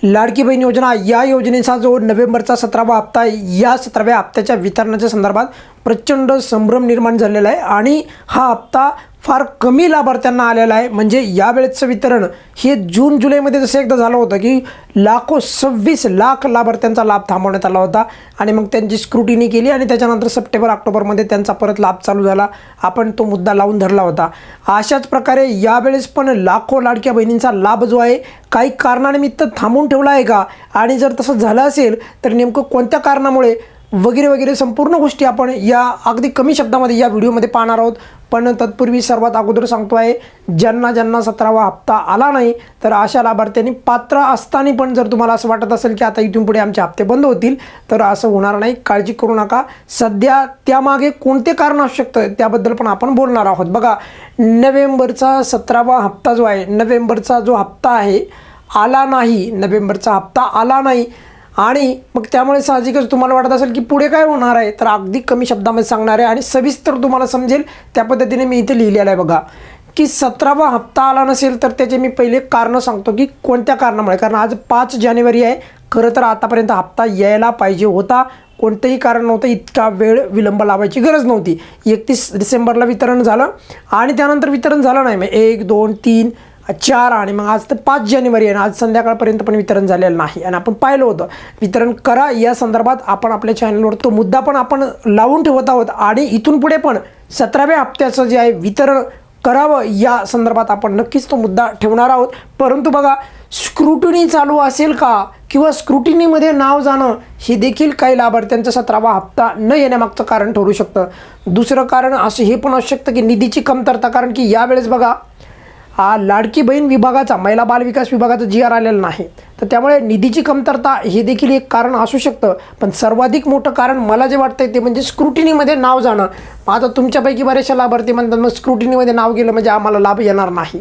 लाडकी बहीण योजना या योजनेचा जो नोव्हेंबरचा 17वा हप्ता आहे, या 17व्या हप्त्याच्या वितरणाच्या संदर्भात प्रचंड संभ्रम निर्माण झालेला आहे आणि हा हप्ता फार कमी लाभार्थ्यांना आलेला आहे। म्हणजे यावेळेचं वितरण हे जून जुलैमध्ये जसं एकदा झालं होतं की लाखो 26 लाख लाभार्थ्यांचा लाभ थांबवण्यात आला होता आणि मग त्यांची स्क्रुटिनी केली आणि त्याच्यानंतर सप्टेंबर ऑक्टोबरमध्ये त्यांचा परत लाभ चालू झाला। आपण तो मुद्दा लावून धरला होता। अशाच प्रकारे यावेळेस पण लाखो लाडक्या बहिणींचा लाभ जो आहे काही कारणानिमित्त थांबवून ठेवला आहे का, आणि जर तसं झालं असेल तर नेमकं कोणत्या कारणामुळे वगैरे वगैरे संपूर्ण गोष्टी आपण या अगदी कमी शब्दामध्ये या व्हिडिओमध्ये पाहणार आहोत। पण तत्पूर्वी सर्वात अगोदर सांगतो आहे, ज्यांना 17वा हप्ता आला नाही तर अशा लाभार्थ्यांनी पात्र असताना पण जर तुम्हाला असं वाटत असेल की आता इथून पुढे आमचे हप्ते बंद होतील तर असं होणार नाही, काळजी करू नका। सध्या त्यामागे कोणते कारण असू शकतं त्याबद्दल पण आपण बोलणार आहोत। बघा, नोव्हेंबरचा 17वा हप्ता जो आहे, नोव्हेंबरचा जो हप्ता आहे आला नाही, नोव्हेंबरचा हप्ता आला नाही आणि मग त्यामुळे साहजिकच तुम्हाला वाटत असेल की पुढे काय होणार आहे, तर अगदी कमी शब्दामध्ये सांगणार आहे आणि सविस्तर तुम्हाला समजेल त्या पद्धतीने मी इथे लिहिलेलं आहे। बघा की 17वा हप्ता आला नसेल तर त्याचे मी पहिले कारण सांगतो की कोणत्या कारणामुळे, कारण आज 5 जानेवारी आहे। खरं तर आतापर्यंत हप्ता यायला पाहिजे होता, कोणतंही कारण नव्हतं, इतका वेळ विलंब लावायची गरज नव्हती। 31 डिसेंबरला वितरण झालं आणि त्यानंतर वितरण झालं नाही, मग 1 2 3 4 आणि मग आज तर 5 जानेवारी आहे, आज संध्याकाळपर्यंत पण वितरण झालेलं नाही आणि आपण पाहिलं होतं वितरण करा या संदर्भात आपण आपल्या चॅनलवर तो मुद्दा पण आपण लावून ठेवत आहोत आणि इथून पुढे पण 17व्या हप्त्याचं जे आहे वितरण करावं या संदर्भात आपण नक्कीच तो मुद्दा ठेवणार आहोत। परंतु बघा, स्क्रुटिनी चालू असेल का किंवा स्क्रुटिनीमध्ये नाव जाणं हे देखील काही लाभार्थ्यांचा 17वा हप्ता न येण्यामागचं कारण ठरू शकतं। दुसरं कारण असं हे पण असू शकतं की निधीची कमतरता, कारण की यावेळेस बघा लाडकी बहीण विभागाचा, महिला बाल विकास विभागाचा GR आलेला नाही, तर त्यामुळे निधीची कमतरता हे देखील एक कारण असू शकतं। पण सर्वाधिक मोठं कारण मला जे वाटतंय ते म्हणजे स्क्रुटिनीमध्ये नाव जाणं। आता तुमच्यापैकी बरेचसे लाभार्थी म्हणतात मग स्क्रुटिनीमध्ये नाव गेलं म्हणजे आम्हाला लाभ येणार नाही,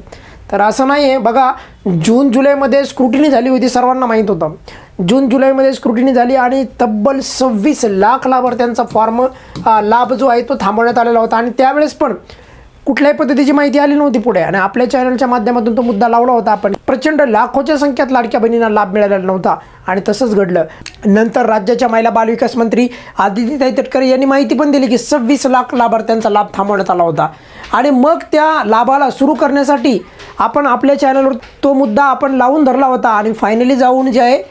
तर असं नाही आहे। बघा, जून जुलैमध्ये स्क्रुटिनी झाली होती, सर्वांना माहीत होतं। जून जुलैमध्ये स्क्रुटिनी झाली आणि तब्बल 26 लाख लाभार्थ्यांचा फॉर्म लाभ जो आहे तो थांबवण्यात आलेला होता आणि त्यावेळेस पण कुठल्याही पद्धतीची माहिती आली नव्हती पुढे आणि आपल्या चॅनलच्या माध्यमातून तो मुद्दा लावला होता आपण। प्रचंड लाखोच्या संख्येत लाडक्या बहिणींना लाभ मिळालेला नव्हता आणि तसंच घडलं। नंतर राज्याच्या महिला बालविकास मंत्री आदितीताई तटकरे यांनी माहिती पण दिली की 26 लाख लाभार्थ्यांचा लाभ थांबवण्यात आला होता आणि मग त्या लाभाला सुरू करण्यासाठी आपण आपल्या चॅनलवर तो मुद्दा आपण लावून धरला होता आणि फायनली जाऊन जे आहे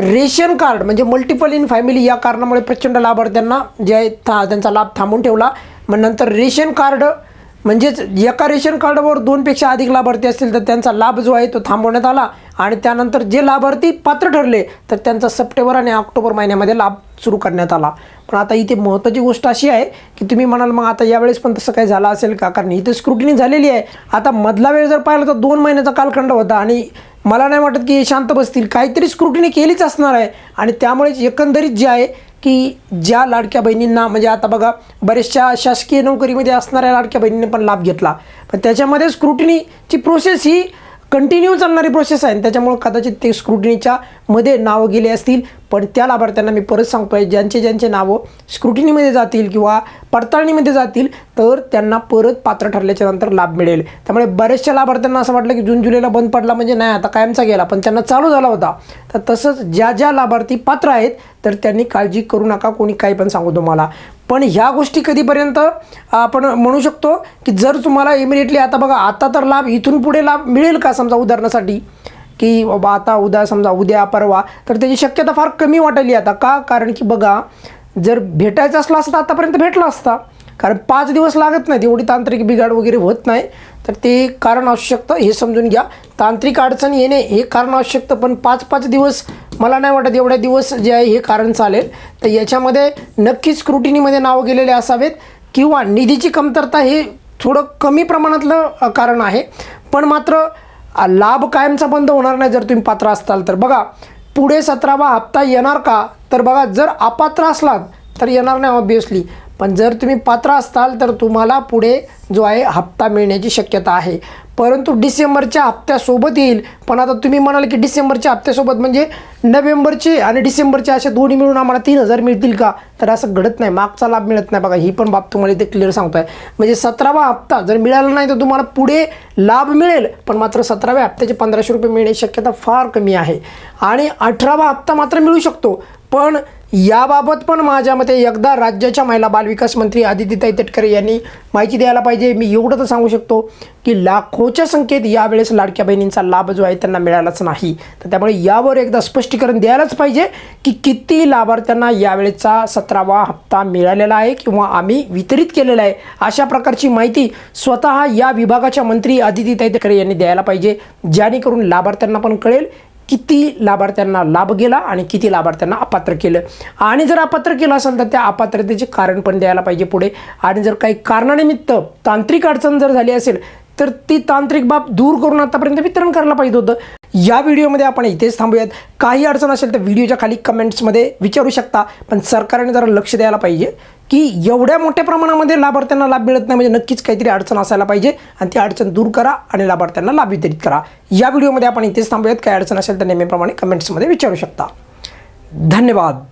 रेशन कार्ड म्हणजे मल्टिपल इन फॅमिली या कारणामुळे प्रचंड लाभार्थ्यांना जे आहे त्यांचा लाभ थांबवून ठेवला। मग नंतर रेशन कार्ड म्हणजेच एका रेशन कार्डवर 2 पेक्षा अधिक लाभार्थी असतील तर त्यांचा लाभ जो आहे तो थांबवण्यात आला आणि त्यानंतर जे लाभार्थी पात्र ठरले तर त्यांचा सप्टेंबर आणि ऑक्टोबर महिन्यामध्ये लाभ सुरू करण्यात आला। पण आता इथे महत्त्वाची गोष्ट अशी आहे की तुम्ही म्हणाल मग आता यावेळेस पण तसं काही झालं असेल का, कारण इथे स्क्रुटिनी झालेली आहे। आता मधला वेळ जर पाहिला तर 2 महिन्याचा कालखंड होता आणि मला नाही वाटत की शांत बसतील, काहीतरी स्क्रुटिनी केलीच असणार आहे आणि त्यामुळेच एकंदरीत जे आहे की ज्या लाडक्या बहिणींना म्हणजे आता बघा बऱ्याचशा शासकीय नोकरीमध्ये असणाऱ्या लाडक्या बहिणींनी पण लाभ घेतला, पण त्याच्यामध्ये स्क्रुटिनीची प्रोसेस ही कंटिन्यू चालणारी प्रोसेस आहे, त्याच्यामुळे कदाचित ते स्क्रुटिनीच्या मध्ये नावं गेले असतील। पण त्या लाभार्थ्यांना मी परत सांगतो आहे, ज्यांचे नावं स्क्रुटिनीमध्ये जातील किंवा पडताळणीमध्ये जातील तर त्यांना परत पात्र ठरल्याच्या नंतर लाभ मिळेल। त्यामुळे बऱ्याचशा लाभार्थ्यांना असं वाटलं की जून जुलैला बंद पडला म्हणजे नाही आता कायमचा गेला, पण त्यांना चालू झाला होता। तर तसंच ज्या लाभार्थी पात्र आहेत तर त्यांनी काळजी करू नका, कोणी काही पण सांगू तुम्हाला। पण ह्या गोष्टी कधीपर्यंत आपण म्हणू शकतो की जर तुम्हाला इमिडिएटली आता बघा आता तर लाभ इथून पुढे लाभ मिळेल का, समजा उदाहरणासाठी की बाबा आता समजा उद्या परवा, तर त्याची शक्यता फार कमी वाटली आता का, कारण की बघा जर भेटायचं असलं असतं आतापर्यंत भेटला असता, कारण 5 दिवस लागत नाही, एवढी तांत्रिक बिघाड वगैरे होत नाही, तर ते कारण असू शकतं, हे समजून घ्या। तांत्रिक अडचण येणे हे कारण असू शकतं, पण 5 दिवस मला नाही वाटत एवढ्या दिवस जे आहे हे कारण चालेल। तर याच्यामध्ये नक्कीच स्क्रुटिनीमध्ये नाव गेलेले असावेत किंवा निधीची कमतरता हे थोडं कमी प्रमाणातलं कारण आहे, पण मात्र लाभ कायमचा बंद होणार नाही जर तुम्ही पात्र असाल तर। बघा पुढे 17वा हप्ता येणार का, तर बघा जर अपात्र असलात तर येणार नाही ऑब्वियसली, पण जर तुम्ही पात्र असाल तर तुम्हाला पुढे जो आहे हप्ता मिळण्याची शक्यता आहे। परंतु डिसेंबरच्या हप्त्यासोबत येईल. पण आता तुम्ही म्हणाल की डिसेंबरच्या हप्त्यासोबत म्हणजे नोव्हेंबरचे आणि डिसेंबरचे असे दोन्ही मिळून आम्हाला 3,000 मिळतील का? तर असं घडत नाही, मागचा लाभ मिळत नाही बघा. ही पण बाब तुम्हाला इथे क्लिअर सांगतोय. म्हणजे 17वा हप्ता जर मिळाला नाही तर तुम्हाला पुढे लाभ मिळेल, पण मात्र 17व्या हप्त्याचे 1,500 रुपये मिळण्याची शक्यता फार कमी आहे. आणि 18वा हप्ता मात्र मिळू शकतो. पण याबाबत पण माझ्या मते एकदा राज्याच्या महिला बालविकास मंत्री आदितीताई तटकरे यांनी माहिती द्यायला पाहिजे. मी एवढं तर सांगू शकतो की लाखोच्या संख्येत यावेळेस लाडक्या बहिणींचा लाभ जो आहे त्यांना मिळालाच नाही. तर त्यामुळे यावर एकदा स्पष्टीकरण द्यायलाच पाहिजे की किती लाभार्थ्यांना यावेळेचा 17वा हप्ता मिळालेला आहे किंवा आम्ही वितरित केलेला आहे. अशा प्रकारची माहिती स्वतः या विभागाच्या मंत्री आदितीताई तटकरे यांनी द्यायला पाहिजे, जेणेकरून लाभार्थ्यांना पण कळेल किती लाभार्थ्यांना लाभ गेला आणि किती लाभार्थ्यांना अपात्र केलं. आणि जर अपात्र केलं असेल तर त्या अपात्रतेचे कारण पण द्यायला पाहिजे पुढे. आणि जर काही कारणानिमित्त तांत्रिक अडचण जर झाली असेल तर ती तांत्रिक बाब दूर करून आतापर्यंत वितरण करायला पाहिजे होतं. या व्हिडिओमध्ये आपण इथेच थांबूयात. काही अडचण असेल तर व्हिडिओच्या खाली कमेंट्समध्ये विचारू शकता. पण सरकारने जरा लक्ष द्यायला पाहिजे की एवढ्या मोठ्या प्रमाणामध्ये लाभार्थ्यांना लाभ मिळत नाही, म्हणजे नक्कीच काहीतरी अडचण असायला पाहिजे आणि ती अडचण दूर करा आणि लाभार्थ्यांना लाभ वितरित करा. या व्हिडिओमध्ये आपण इथेच थांबूयात. काही अडचण असेल तर नेहमीप्रमाणे कमेंट्समध्ये विचारू शकता. धन्यवाद.